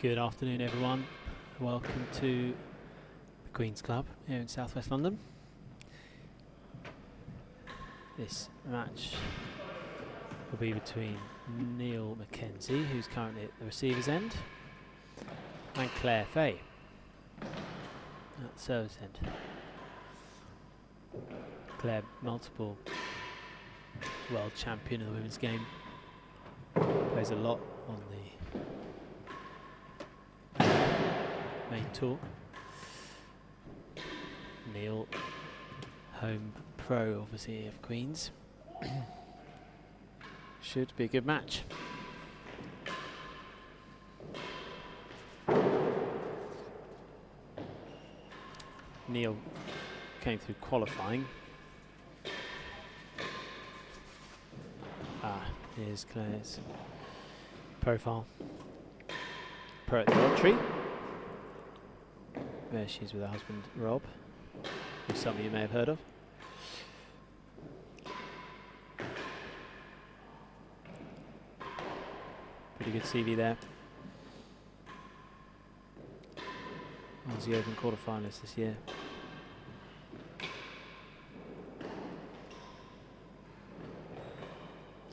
Good afternoon, everyone. Welcome to the Queen's Club here in southwest London. This match will be between Neil Mackenzie, who's currently at the receiver's end, and Claire Fahey at the service end. Claire, multiple world champion of the women's game, plays a lot on the main tour. Neil, home pro obviously of Queen's. Should be a good match. Neil came through qualifying. Here's Claire's profile. Pro at the lottery. There she is with her husband Rob, who some of you may have heard of. Pretty good CV there. Aussie Open quarterfinalist this year.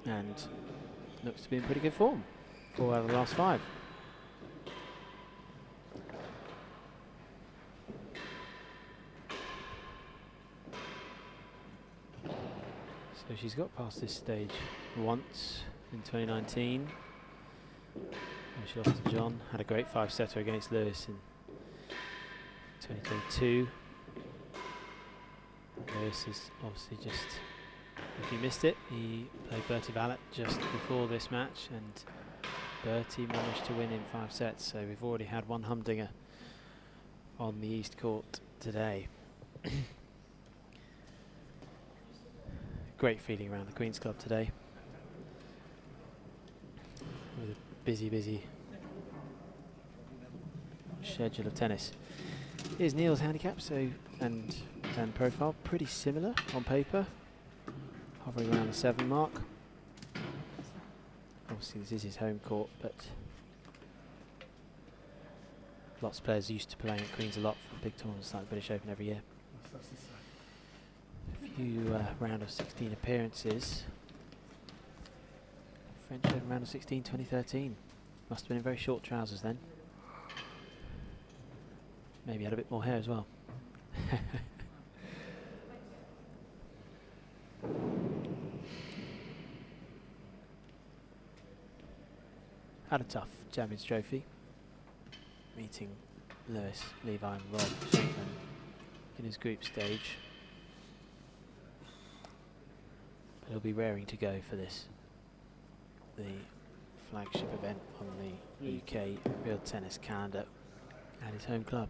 And looks to be in pretty good form. 4 out of the last 5. So she's got past this stage once in 2019. When she lost to John. Had a great 5-setter against Lewis in 2022. Lewis is obviously just, if you missed it, he played Bertie Vallet just before this match, and Bertie managed to win in 5 sets. So we've already had one humdinger on the East Court today. Great feeling around the Queen's Club today, with a busy schedule of tennis. Here's Neil's handicap, and profile, pretty similar on paper, hovering around the 7 mark. Obviously this is his home court, but lots of players used to playing at Queen's a lot for big tournaments like the British Open every year. A few round of 16 appearances. French Open round of 16 2013. Must have been in very short trousers then. Maybe had a bit more hair as well. Had a tough Champions Trophy, meeting Lewis, Levi and Rob Shankman in his group stage. But he'll be raring to go for this, the flagship event on the UK Real Tennis calendar at his home club.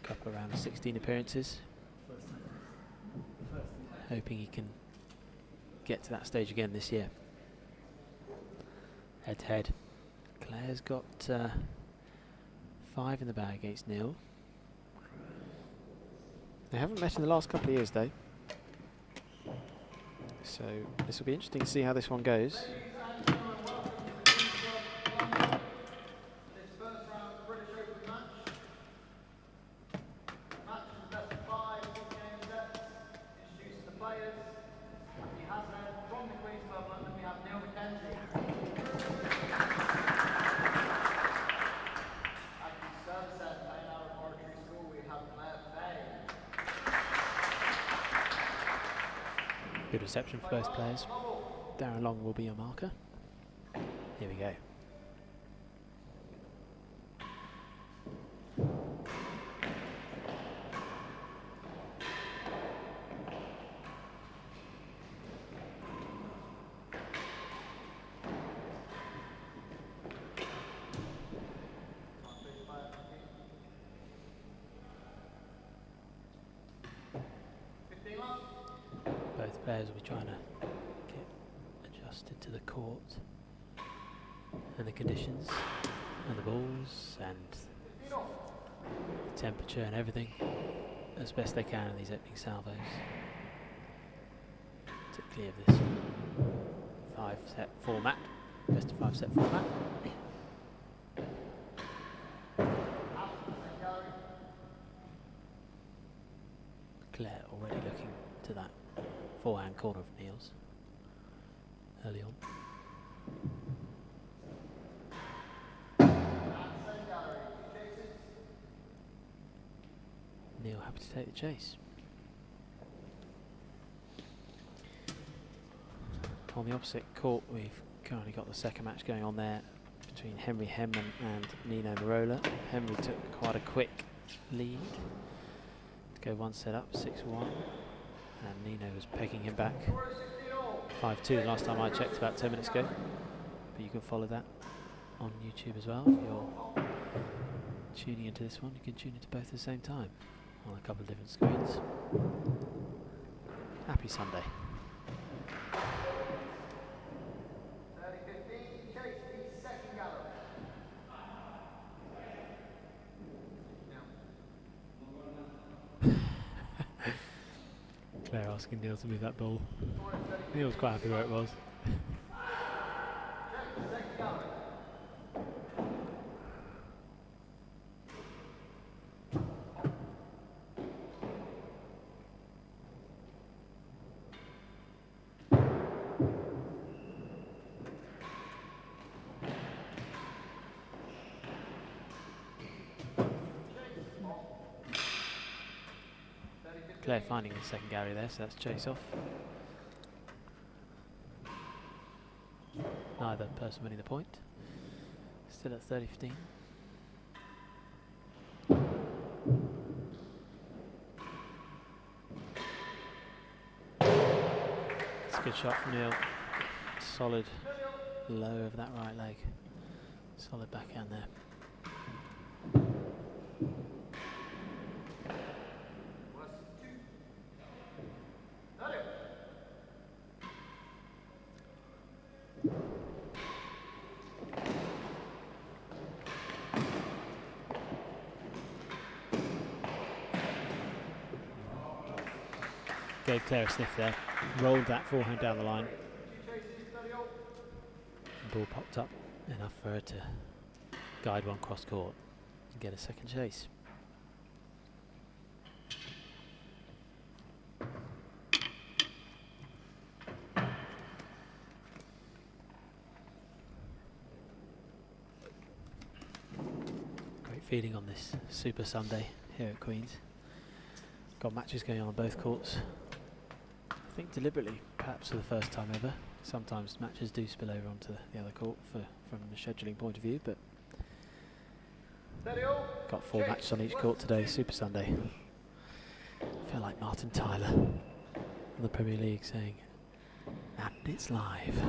Couple around 16 appearances. Hoping he can get to that stage again this year. Head to head. Claire's got 5 in the bag against Neil. They haven't met in the last couple of years though, so this will be interesting to see how this one goes. Good reception for both players. Darren Long will be your marker. Here we go. Both players will be trying to get adjusted to the court and the conditions and the balls and the temperature and everything as best they can in these opening salvos to clear this 5-set format, best of 5-set format. Claire already looking to that forehand corner of Neil's early on. Neil happy to take the chase. On the opposite court, we've currently got the second match going on there between Henry Hemman and Nino Marola. Henry took quite a quick lead to go 1 set up, 6-1, and Nino was pegging him back 5-2 last time I checked, about 10 minutes ago. But you can follow that on YouTube as well. If you're tuning into this one, you can tune into both at the same time on a couple of different screens. Happy Sunday. Claire asking Neil to move that ball. Neil was quite happy where it was. Claire finding the second Gary there, so that's chase off. Neither person winning the point. Still at 30-15. It's a good shot from Neil. Solid low over that right leg. Solid backhand there. Gave Claire a sniff there, rolled that forehand down the line. The ball popped up enough for her to guide one cross court and get a second chase. Great feeling on this Super Sunday here at Queen's. Got matches going on both courts. I think deliberately, perhaps for the first time ever. Sometimes matches do spill over onto the other court from a scheduling point of view, but got 4 matches on each court today, Super Sunday. I feel like Martin Tyler on the Premier League saying, and it's live.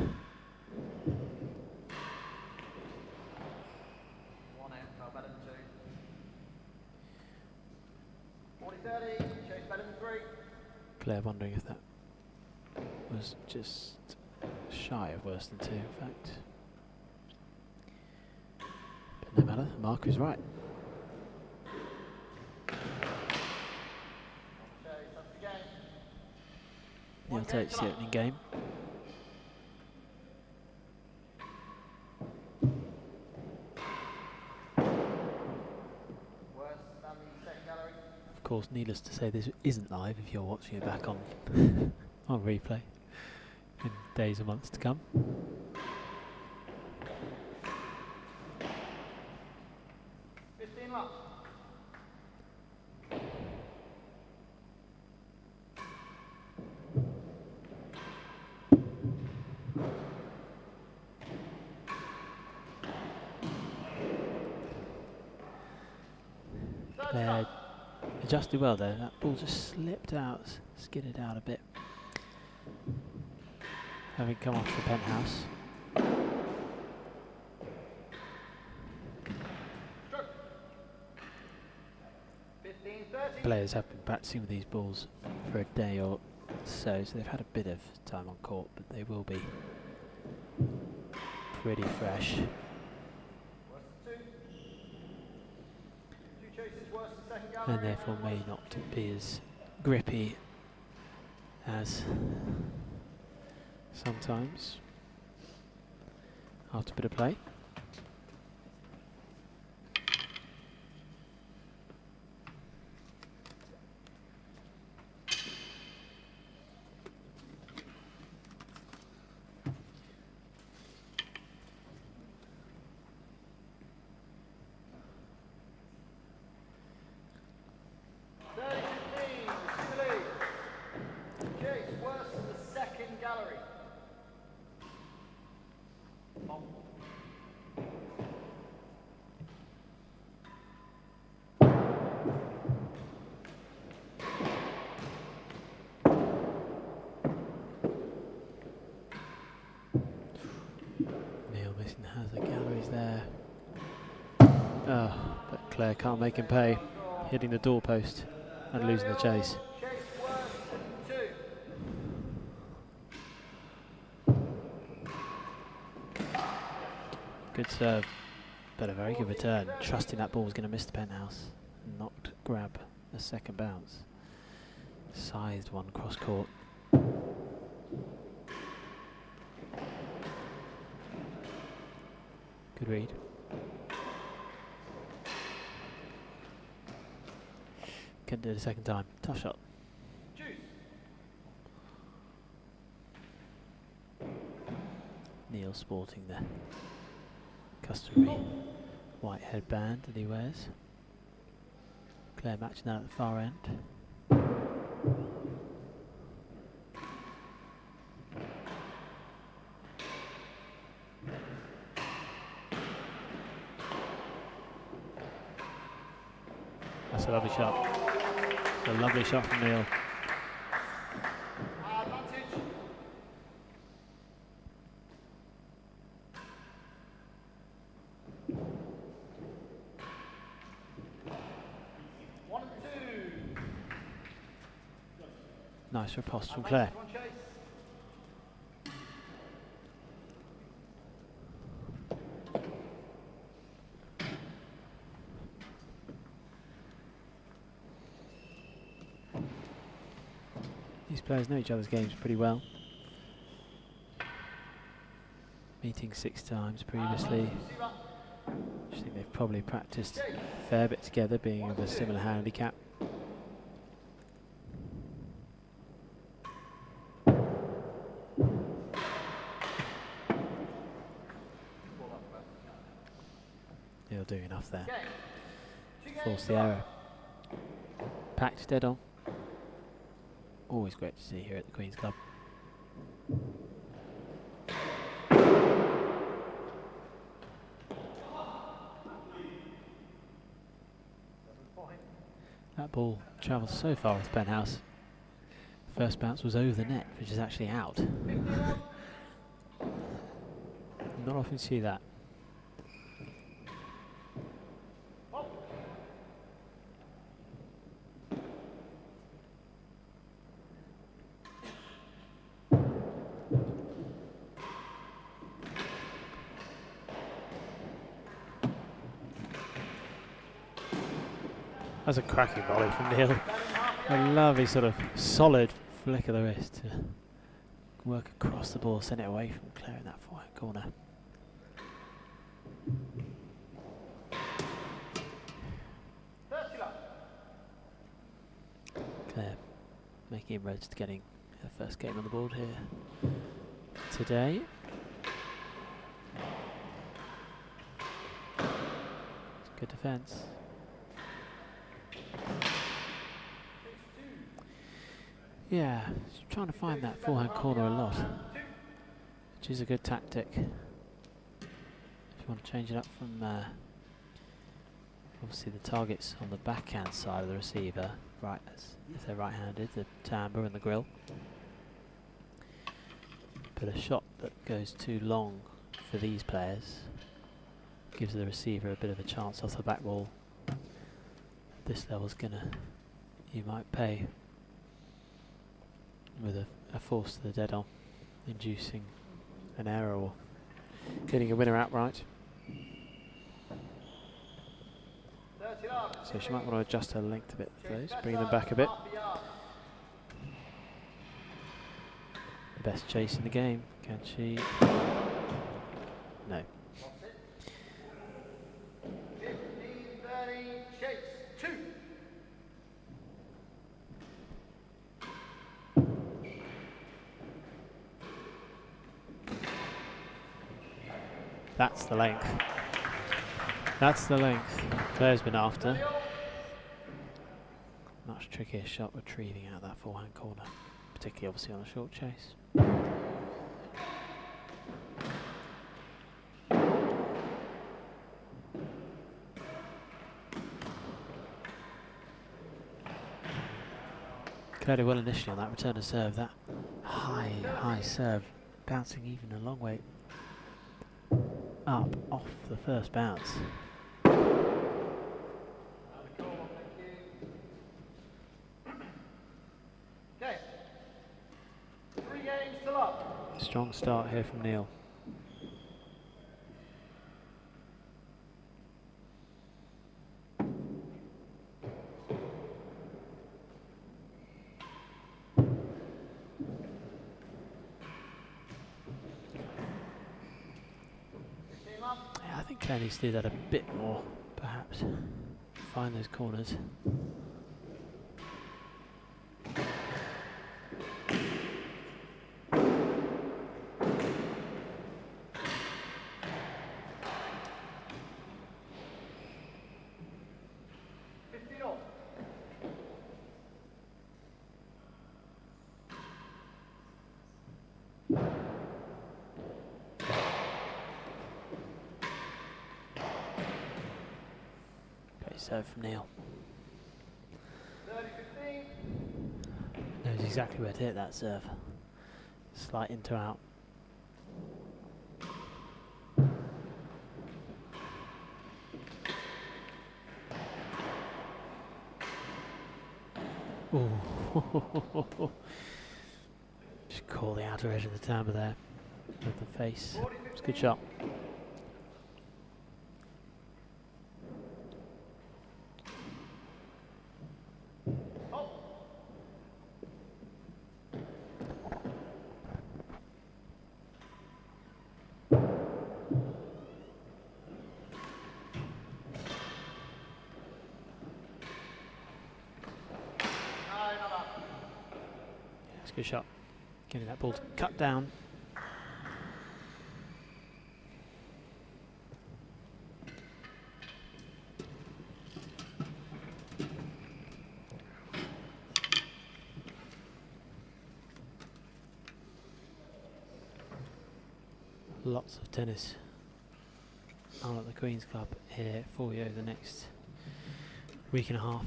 Claire wondering if that was just shy of worse than 2, in fact. But no matter, the marker is right. Neil takes the opening game. Of course, needless to say, this isn't live if you're watching it back on on replay in days or months to come. Adjusted well there, that ball just slipped out, skidded out a bit, having come off the penthouse. Players have been practicing with these balls for a day or so they've had a bit of time on court, but they will be pretty fresh. And therefore may not be as grippy as sometimes. after a bit of play. Has the galleries there. Oh, but Claire can't make him pay, hitting the doorpost and losing the chase. Good serve, but a very good return. Trusting that ball was going to miss the penthouse. Not grab a second bounce. Sized one cross court. Good read. Couldn't do it a second time. Tough shot. Neil sporting the customary white headband that he wears. Claire matching that at the far end. That's a lovely shot. A lovely shot from Neil. Nice riposte from Claire. These players know each other's games pretty well. Meeting 6 times previously. I think they've probably practiced a fair bit together, being of a similar handicap. They'll do enough there. Force the error. Packed dead on. Always great to see here at the Queen's Club. That ball travels so far with the penthouse. First bounce was over the net, which is actually out. Not often see that. That's a cracking volley from Neil. A lovely sort of solid flick of the wrist to work across the ball, send it away from Claire in that forehand corner. Claire making inroads to getting her first game on the board here today. Good defence. Yeah, trying to find that forehand corner a lot, which is a good tactic. If you want to change it up from obviously the targets on the backhand side of the receiver, right, if they're right-handed, the timbre and the grill. But a shot that goes too long for these players gives the receiver a bit of a chance off the back wall. This level's gonna, you might pay with a force to the dead on, inducing an error or getting a winner outright. So she might want to adjust her length a bit for those, bring them back a bit. The best chase in the game, can she? No. That's the length. That's the length Claire's been after. Much trickier shot retrieving out that forehand corner, particularly obviously on a short chase. Claire did well initially on that return of serve. That high serve, bouncing even a long way up off the first bounce. Strong start here from Neil. Yeah, I think Claire needs to do that a bit more, perhaps. Find those corners. Serve from Neil. Knows exactly where to hit that serve. Slight into out. Ooh. Just caught the outer edge of the timber there with the face. It's a good shot. Good shot. Getting that ball to cut down. Lots of tennis on at the Queen's Club here for you over the next week and a half.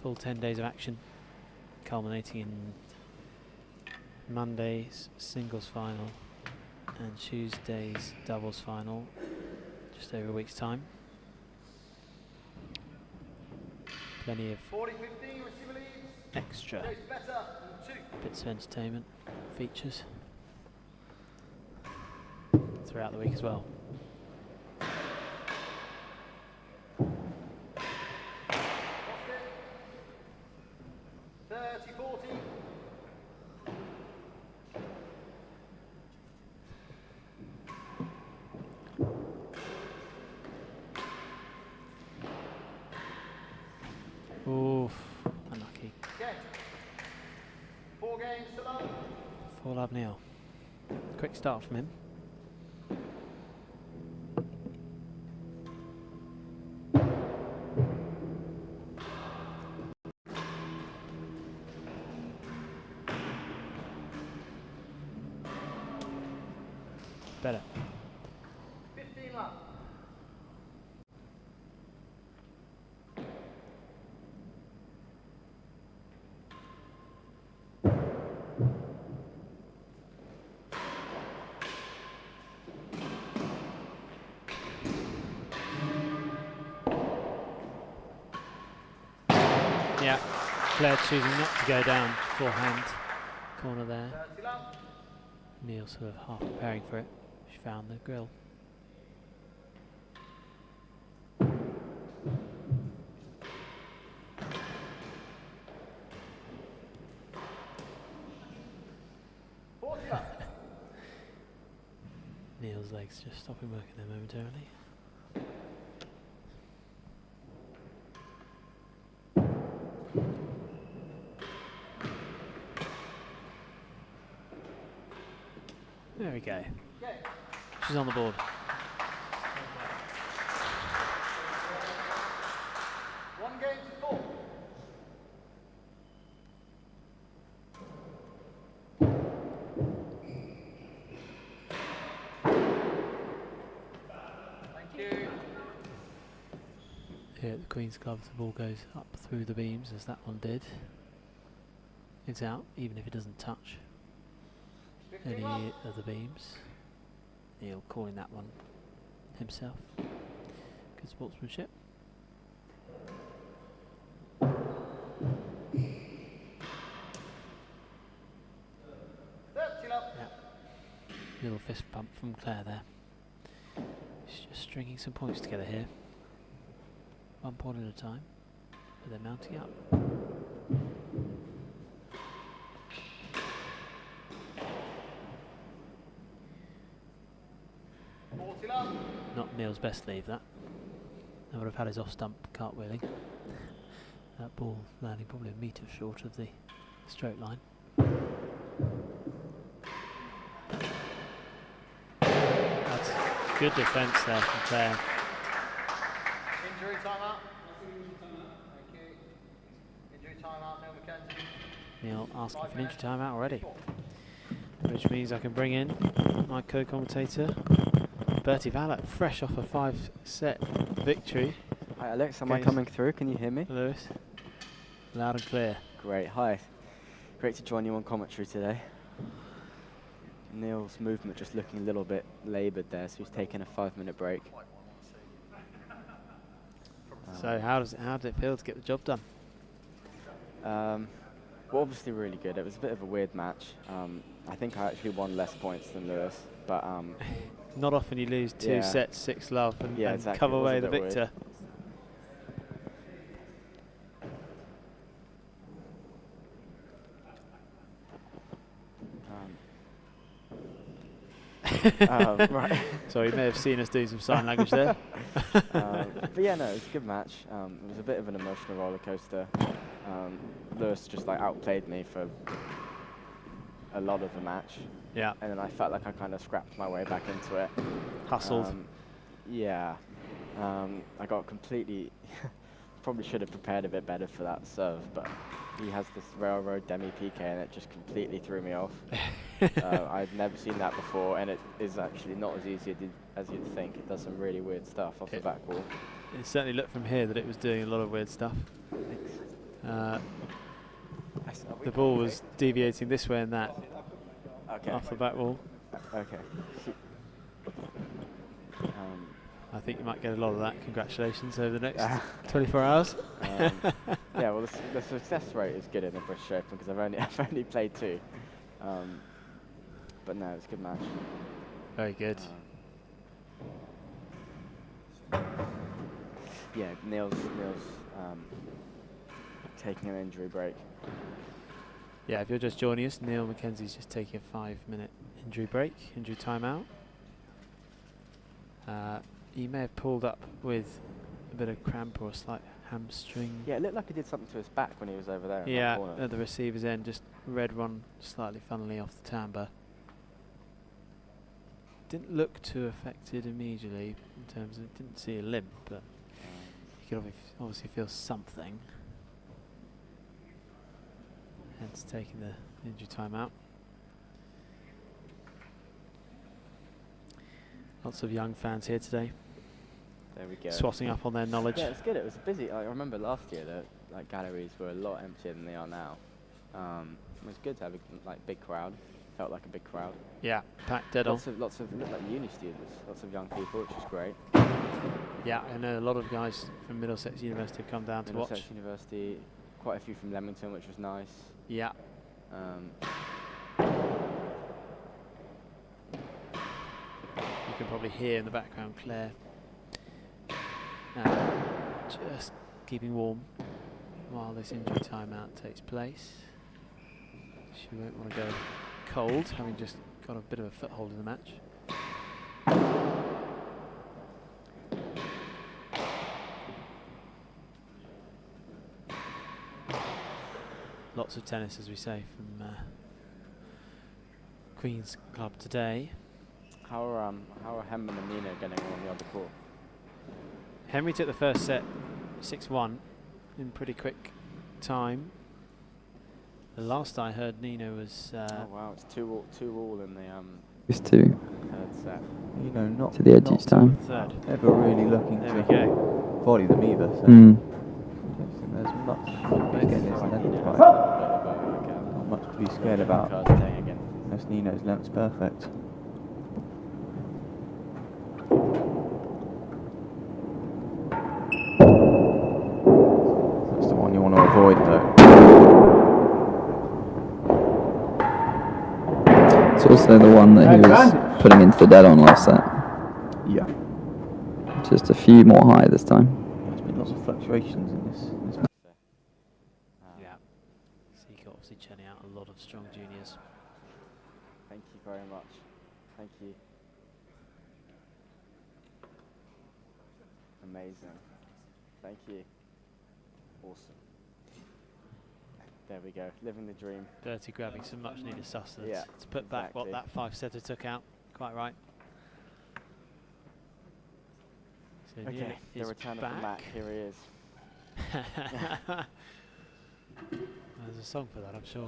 Full 10 days of action, culminating in Monday's singles final and Tuesday's doubles final, just over a week's time. Plenty of extra bits of entertainment, features throughout the week as well. Oof, unlucky. 4 games to love. 4-love Neil. Quick start from him. Better. 15 love. Yeah, Claire choosing not to go down forehand corner there. Neil sort of half preparing for it. She found the grill. Neil's legs just stopping working there momentarily. There we go. She's on the board. One game to 4. Thank you. Here at the Queen's Club, the ball goes up through the beams as that one did. It's out, even if it doesn't touch 15 any love. of the beams. Neil calling that one himself. Good sportsmanship. Little fist pump from Claire there. She's just stringing some points together here. 1 point at a time, but they're mounting up. Not Neil's best leave, that. That would have had his off-stump cartwheeling. That ball landing probably a metre short of the stroke line. That's good defence there from Claire. Injury timeout. Thank you. Injury timeout, Neil Mackenzie. Neil asking for an injury timeout already, which means I can bring in my co-commentator, Bertie Vallet, fresh off a 5-set victory. Hi Alex, am I coming through? Can you hear me? Lewis, loud and clear. Great, hi. Great to join you on commentary today. Neil's movement just looking a little bit laboured there, so he's taking a 5-minute break. So how did it feel to get the job done? Well, obviously really good. It was a bit of a weird match. I think I actually won less points than Lewis, but not often you lose 2 sets, 6-love, and, yeah, and exactly. come It was away a the bit victor. Right. So you may have seen us do some sign language there. But yeah, no, it was a good match. It was a bit of an emotional roller coaster. Lewis just like outplayed me for a lot of the match. Yeah. And then I felt like I kind of scrapped my way back into it. Hustled. Yeah. I got completely... probably should have prepared a bit better for that serve, but he has this railroad demi-PK and it just completely threw me off. I'd never seen that before, and it is actually not as easy as you'd think. It does some really weird stuff off the back wall. It certainly looked from here that it was doing a lot of weird stuff. The ball was deviating this way and that off the back wall. Okay. I think you might get a lot of that. Congratulations over the next 24 hours. Yeah, well, the success rate is good in the British Open because I've only played 2. But no, it's a good match. Very good. Yeah, Neil's taking an injury break. Yeah, if you're just joining us, Neil Mackenzie's just taking a 5-minute injury break, injury timeout. He may have pulled up with a bit of cramp or a slight hamstring. Yeah, it looked like he did something to his back when he was over there. In Yeah, that corner. at the receiver's end, just red one slightly funnily off the timbre. Didn't look too affected immediately in terms of, didn't see a limp, but you could obviously feel something. Hence taking the injury timeout. Lots of young fans here today. There we go. Swatting up on their knowledge. Yeah, it's good. It was busy. I remember last year that like galleries were a lot emptier than they are now. It was good to have a big crowd. Felt like a big crowd. Yeah, packed dead on. Lots of looked like uni students. Lots of young people, which is great. Yeah, I know a lot of guys from Middlesex University have come down to watch. Middlesex University, quite a few from Leamington, which was nice. Yeah. You can probably hear in the background Claire just keeping warm while this injury timeout takes place. She won't want to go cold, having just got a bit of a foothold in the match. Lots of tennis, as we say, from Queen's Club today. How are Hemman and Nino getting on the other court? Henry took the first set 6-1 in pretty quick time. The last I heard, Nino was. Oh wow, it's 2-all in the It's 2 third set. You know, not to the edge not each time. third. ever really looking There we to go. volley them either. So Mm. I don't think there's much Both again, It's his like length Nino has right. a bit of a, like, Not much to be scared about. cards playing again. That's Nino's length's perfect. That's the one you want to avoid, though. It's also the one that he was putting into the dead on last set. Yeah. Just a few more high this time. There's been lots of fluctuations in this match. Yeah. Seeker obviously churning out a lot of strong juniors. Thank you very much. Thank you. Amazing. Thank you. Awesome. There we go. Living the dream. Bertie grabbing some much needed sustenance Yeah, to put back what exactly. that 5-setter took out. Quite right. So Okay, Neil the is return back. of the Mac. Here he is. There's a song for that, I'm sure.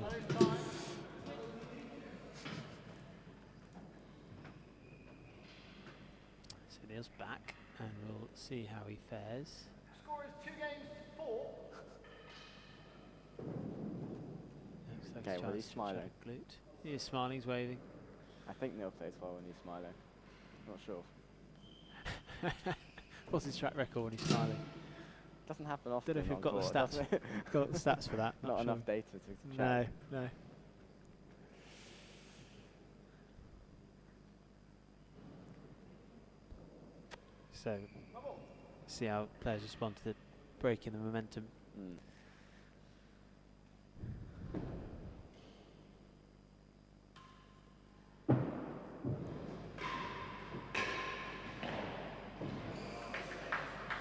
So Neil's back, and we'll see how he fares. Score is 2-4. Looks like Okay, he's well, trying he's to smiling. check a glute. He is smiling, he's waving. I think Neil plays well when he's smiling. Not sure. What's his track record when he's smiling? Doesn't happen often. Don't know if you've on got the court, stats. does it? Got the stats for that. Not sure. enough data to No, check. no. So, see how players respond to the break in the momentum. Mm.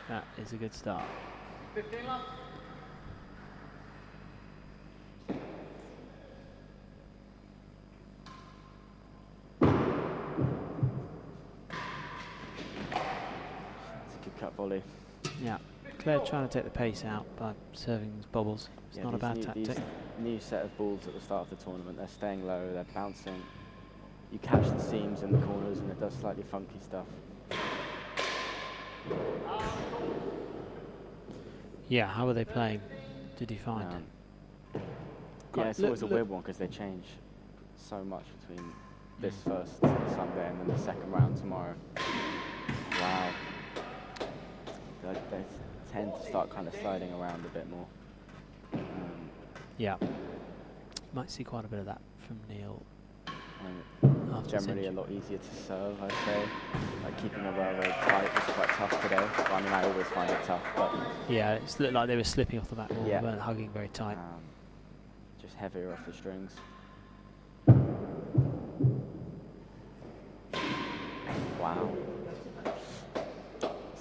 That is a good start. 15 left. It's a good cut volley. Yeah, Claire trying to take the pace out by serving these bobbles. It's Yeah, not a these bad new, tactic. These new set of balls at the start of the tournament, they're staying low, they're bouncing. You catch the seams in the corners and it does slightly funky stuff. Yeah, how are they playing? Did you find? Yeah, Quite- it's look- always a weird one because they change so much between this first Sunday and then the second round tomorrow. Wow. They tend to start kind of sliding around a bit more. Yeah. Might see quite a bit of that from Neil. And after this generally a injury. lot easier to serve, I'd say. Like keeping a railroad tight was quite tough today. Well, I mean, I always find it tough, but Yeah, it looked like they were slipping off the back wall. Yeah. They weren't hugging very tight. just heavier off the strings. Wow.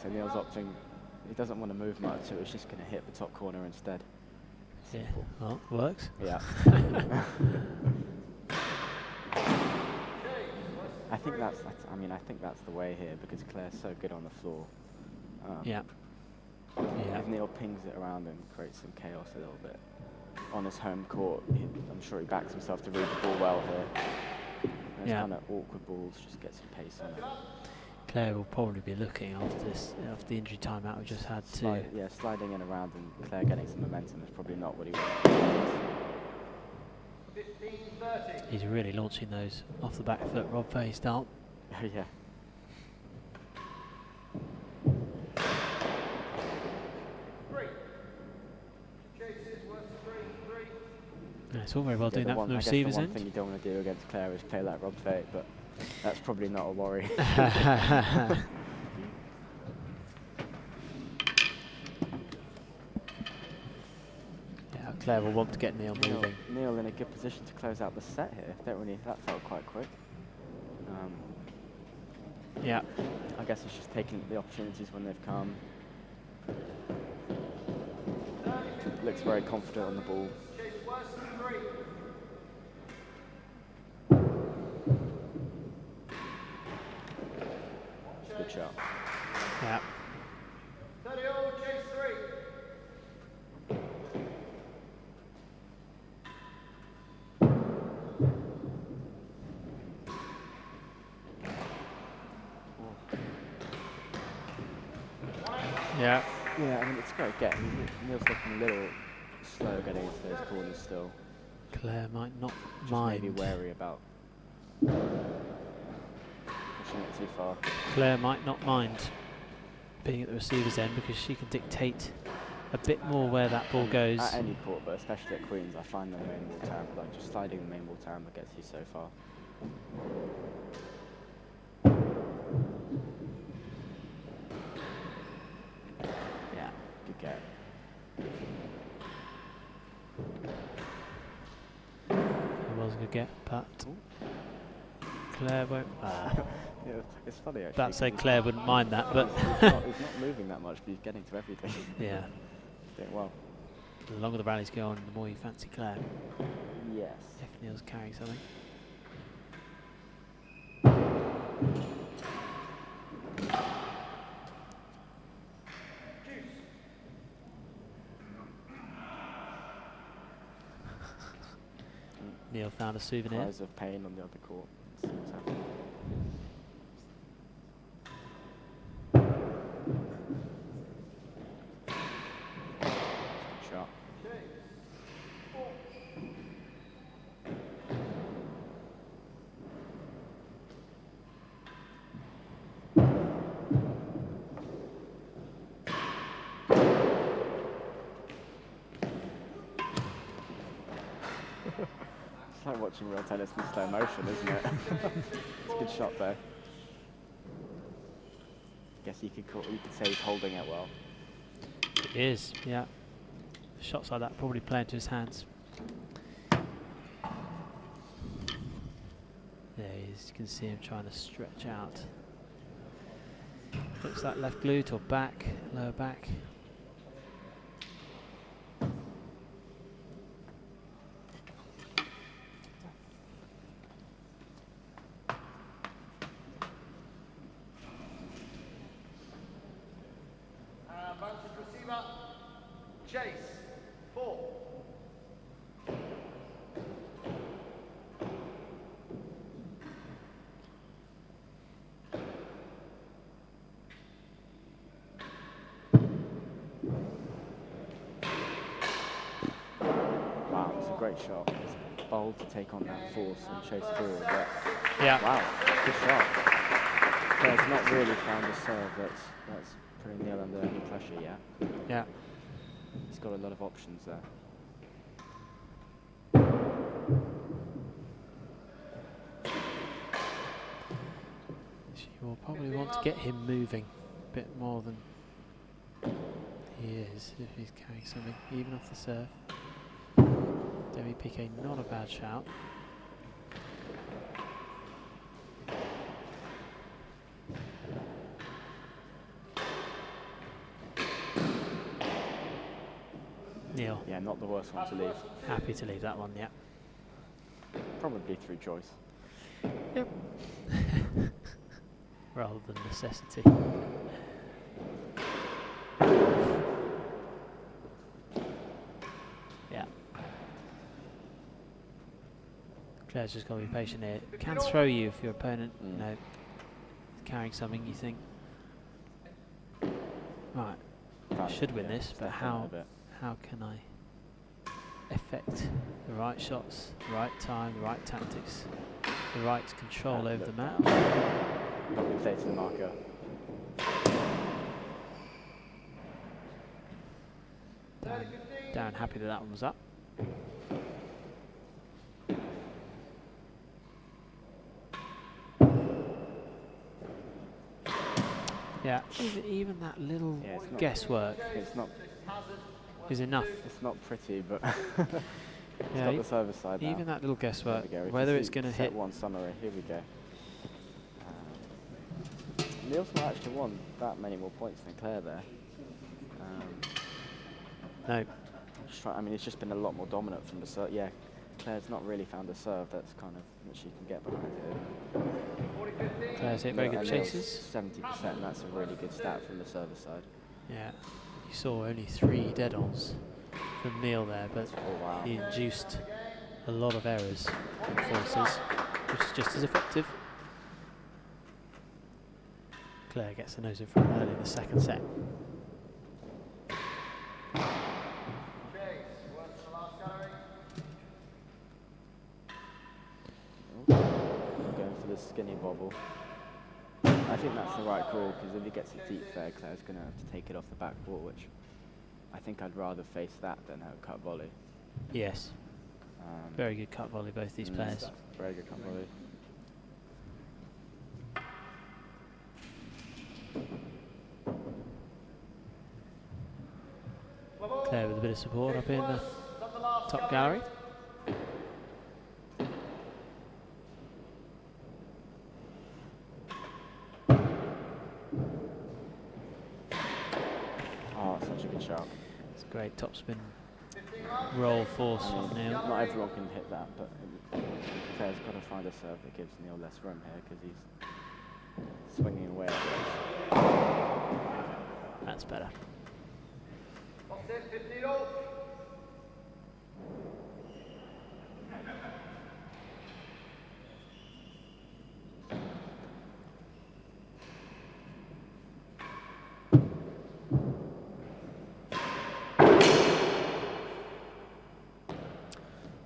So Neil's opting, he doesn't want to move much, so it's just going to hit the top corner instead. Yeah, Simple. well, works. Yeah. I think I think that's the way here because Claire's so good on the floor. Yeah. Yeah. If Neil pings it around and creates some chaos a little bit on his home court, I'm sure he backs himself to read the ball well here. Those Yeah. kind of awkward balls, just get some pace on it. Claire will probably be looking after the injury timeout we just had to. Yeah, sliding in around and Claire getting some momentum is probably not what he wants. 15-30. He's really launching those off the back foot, Rob Fahey style. Yeah. Yeah, it's all very well doing that from the I guess receiver's the one end. thing you don't want to do against Claire is play like Rob Fahey, but that's probably not a worry. Yeah, Claire will want to get Neil moving. Neil in a good position to close out the set here. That felt quite quick. Yeah. I guess he's just taking the opportunities when they've come. Looks very confident on the ball. Yeah. 30-all, chase 3. Yeah. Yeah, I mean, it's great getting. Neil's looking a little slow getting into those corners still. Claire might not Just mind. maybe wary about pushing it too far. Claire might not mind being at the receiver's end because she can dictate a bit more where that ball goes. At any court, but especially at Queen's, I find the main ball tamper, like just sliding the main ball tamper gets you so far. Yeah, good get. It was a good get, but Claire won't. Yeah, it's funny actually. That said, Claire wouldn't mind that, but he's not moving that much, but he's getting to everything. yeah. He's doing well. The longer the rallies go on, the more you fancy Claire. Yes. If Neil's carrying something. Neil found a souvenir. Cries of pain on the other court. Let's see what's happening. Good shot. It's like watching real tennis in slow motion, isn't it? It's a good shot though. Guess you could say he's holding it well. It is, yeah. Shots like that probably play into his hands. There he is, you can see him trying to stretch out. Looks like left glute or back, lower back. Advantage receiver, chase 4. Wow, it's a great shot. It's bold to take on that force and chase forward. But Yeah. wow, good shot. Claire's not really found a serve that's putting Neil under any pressure yet. Yeah. He's got a lot of options there. She will probably want to get him moving a bit more than he is if he's carrying something, even off the serve. Demi-piqué, not a bad shout. Neil, Yeah, not the worst one to leave. happy to leave that one, yeah. Probably through choice. Yep. Rather than necessity. Yeah. Claire's just got to be patient here. It can throw you if your opponent, you know, is carrying something you think, right, I should win this, but how can I affect the right shots, the right time, the right tactics, the right control over the map? Probably play to the marker. Darren happy that that one was up. Yeah, even that little Yeah, it's not- guesswork It's not is enough. It's not pretty, but it's Yeah, got the server side now. even that little There guesswork, we go. We can whether see it's going to set hit. one summary. Here we go. Neil's not actually won that many more points than Claire there. No, Just try, I mean, it's just been a lot more dominant from the serve. Yeah, Claire's not really found a serve that's kind of that she can get behind here. Claire's hit very good And chases. 70%, that's a really good stat from the server side. Yeah, you saw only 3 dead-ons from Neil there, but Oh, wow. he induced a lot of errors and forces, which is just as effective. Claire gets the nose in front early in the second set. Going for the skinny bobble. I think that's the right call, because if he gets a deep fair, Claire's going to have to take it off the backboard, which I think I'd rather face that than have a cut volley. Yes. Very good cut volley, both these players. Very good cut volley. Claire with a bit of support up in the top gallery. Oh, such a good shot. It's a great topspin roll force from Neil. Not everyone can hit that, but Claire's got to find a serve that gives Neil less room here, because he's swinging away at this. That's better.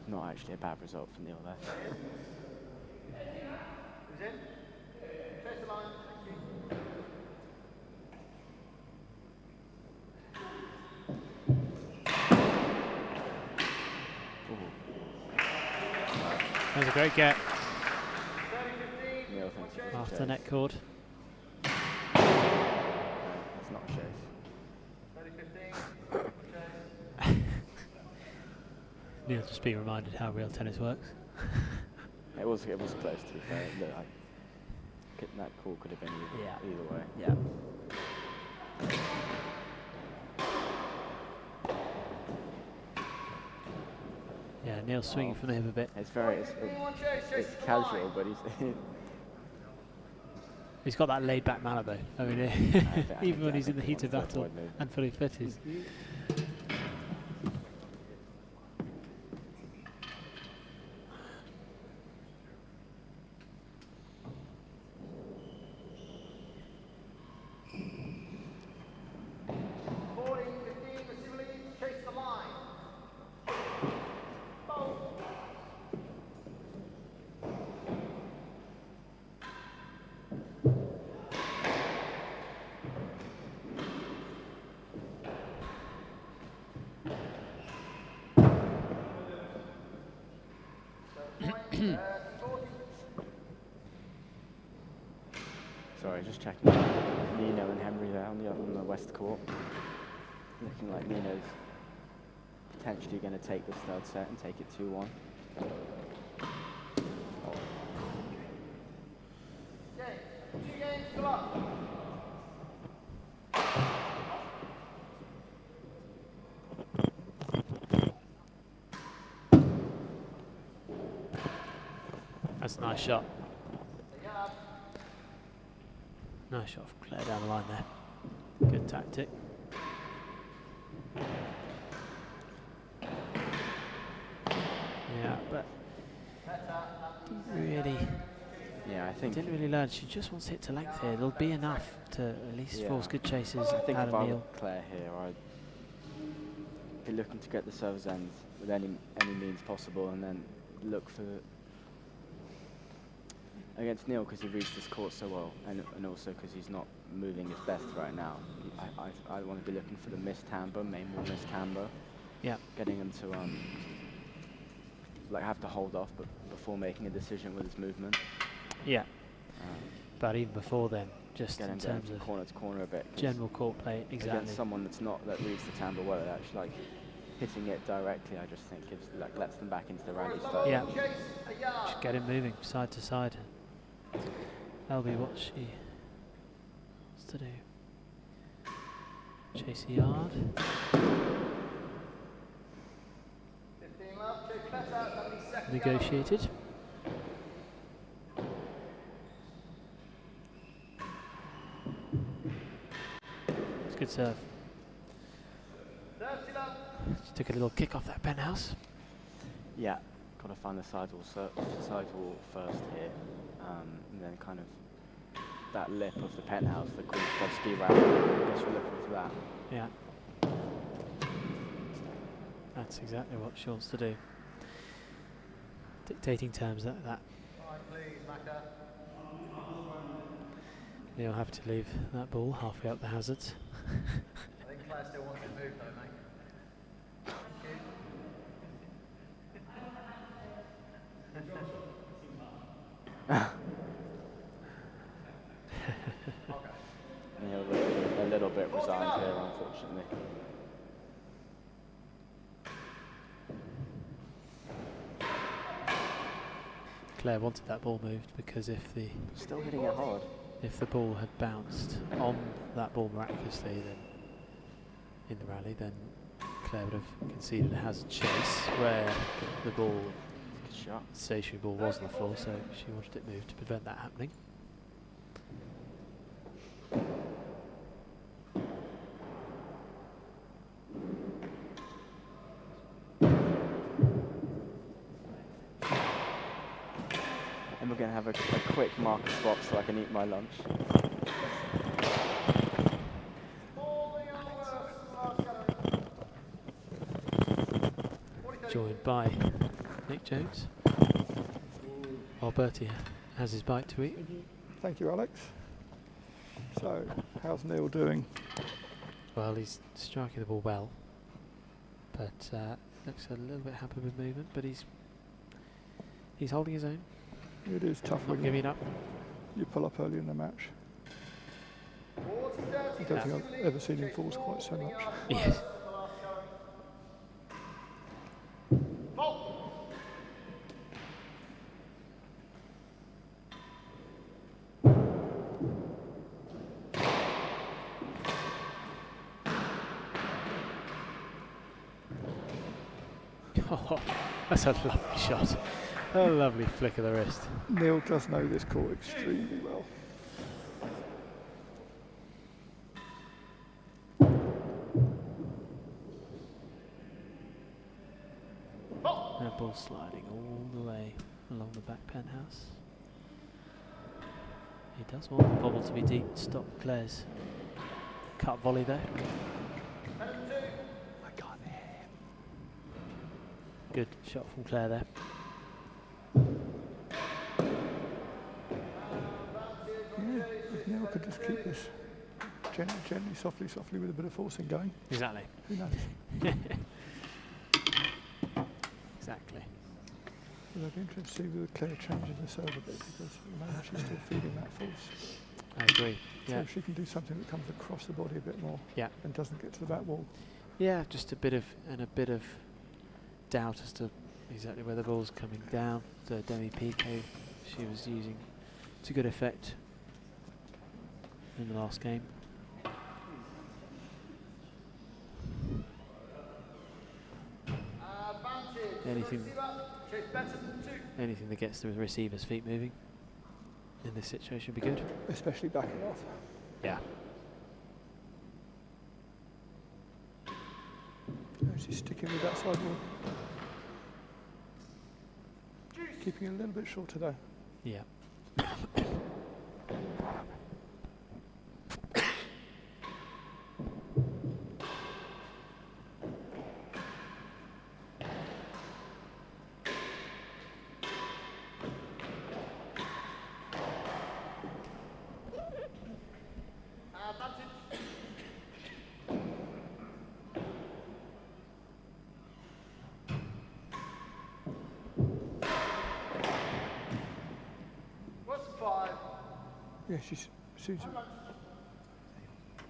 Not actually a bad result for Neil there. Who's in? Chase the line. Thank you. That was a great get Neil thinks it's a after chase. the net cord. That's not a chase. 30-15. Neil just being reminded how real tennis works. It was close, to be fair. Look, that call could have been either way. Yeah. Yeah, Neil's swinging from the hip a bit. It's casual, but he's He's got that laid-back manner though. I mean, even when he's in the heat of battle and fully fitted. Sorry, just checking Nino and Henry there on the west court. Looking like Nino's potentially going to take this third set and take it 2-1. That's a nice shot. Nice shot from Claire down the line there. Good tactic. Yeah, but really, Yeah, I think didn't really learn. She just wants to hit to length here. It'll be enough to at least force good chases I think out if of I Neil. were Claire here, I'd be looking to get the serve's end with any means possible, and then look for against Neil, because he reads this court so well, and also because he's not moving his best right now. I want to be looking for the missed timbre, main wall missed timbre. Yeah. Getting him to like have to hold off, but before making a decision with his movement. Yeah. But even before then, just Get in him going terms from of corner to corner a bit. 'cause general court play, exactly. Against someone that reads the timbre well, it actually like hitting it directly, I just think gives lets them back into the round style. Yeah. Just get him moving side to side. That'll be what she wants to do. Chase the yard. Negotiated. Good serve. 30 love. She took a little kick off that penthouse. Yeah, got to find the sidewall first here, and then kind of that lip of the penthouse, the Queen's Club ski ramp. I guess we're looking for that. Yeah. That's exactly what she wants to do. Dictating terms like that. Fine, please, Macca. You'll have to leave that ball halfway up the hazards. I think Claire still wants to move though, mate. Thank you. Okay. Neil looking a little bit resigned here, unfortunately. Claire wanted that ball moved because if the Still hitting it hard. ball had bounced on that ball miraculously, then in the rally, then Claire would have conceded a hazard chase where the ball, Good shot. stationary ball, was on the floor, so she wanted it moved to prevent that happening. And we're going to have a quick marker swap so I can eat my lunch. Joined by Nick Jones, while Bertie has his bite to eat. Thank you, Alex. So, how's Neil doing? Well, he's striking the ball well, but looks a little bit happy with movement, but he's holding his own. It is tough Not when giving up. you pull up early in the match. I don't think I've ever seen him falls quite so much. Yes. Oh, that's a lovely shot. A lovely flick of the wrist. Neil does know this court extremely well. That ball sliding all the way along the back penthouse. He does want the bobble to be deep to stop Claire's cut volley there. I can't hear him. Good shot from Claire there. Yeah, if Neil could just keep this gently, softly with a bit of forcing going. Exactly. Who knows? Exactly. But I'd be interested to see whether Claire changes the serve a bit because at the moment she's still feeding that force. I agree. So Yeah. if she can do something that comes across the body a bit more Yeah. and doesn't get to the back wall. Yeah, just a bit of doubt as to exactly where the ball's coming down. The demi-piqué she was using to good effect in the last game. Anything that gets the receiver's feet moving in this situation would be good. Especially backing off. Yeah. She's sticking with that side wall. Keeping it a little bit shorter though. Yeah. Yeah, she's Susan.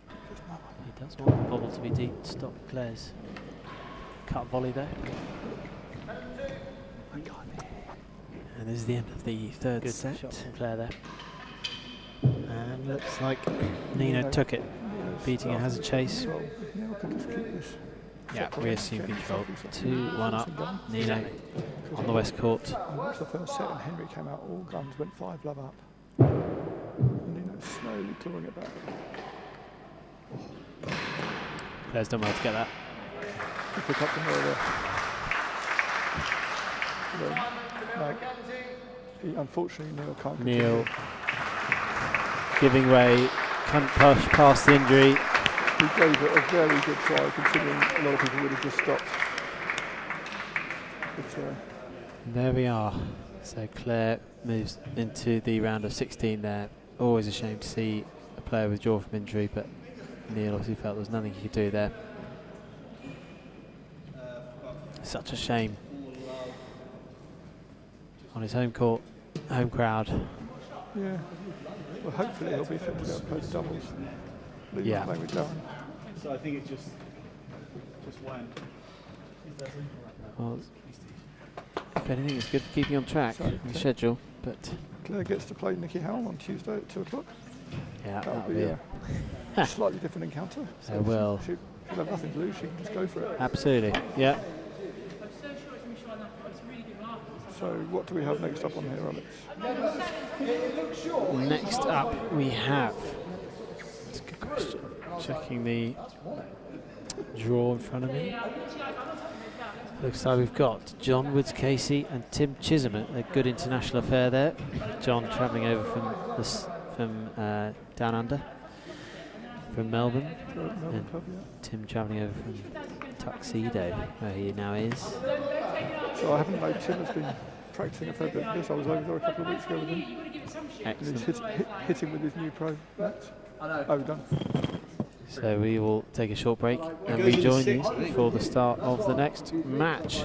He does want the bobble to be deep to stop Claire's cut volley there. And this is the end of the third Good set. shot From Claire there. And looks like Nina took it, beating a hazard chase. Well, if Neil can just keep this. Yeah, we assume control. Softly, 2-1 up. Nina on the west court. I watched the first set and Henry came out, all guns, went 5 love up. And Nina slowly clawing it back. Player's done well to get that. To pick up the Neil there. Unfortunately, Neil can't continue. Neil giving way, can't push past the injury. He gave it a very good try, considering a lot of people would have just stopped. But, There we are. So Claire moves into the round of 16 there. Always a shame to see a player withdraw from injury, but Neil obviously felt there was nothing he could do there. Such a shame. On his home court, home crowd. yeah. Well, hopefully he'll be fit to go and play the doubles. Yeah. Playing with Darren. So I think it's just one. Well, if anything, it's good for keeping on track So, with the schedule, but Claire gets to play Nikki Howell on Tuesday at 2 o'clock. yeah, That'll that'll be be a slightly different encounter. It will. She'll have nothing to lose, she can just go for it. absolutely, yeah. So what do we have next up on here, Alex? Next up we have, that's a good question, checking the draw in front of me. Looks like we've got John Woods Casey and Tim Chisholm, a good international affair there. John travelling over from down under, from Melbourne, Melbourne Club, yeah. Tim travelling over from Tuxedo, where he now is. So I haven't known Tim has been practicing a fair bit of this. I was over there a couple of weeks ago with him. And he's Excellent. hitting with his new pro net. Oh, done. So we will take a short break and rejoin you for the start of the next match.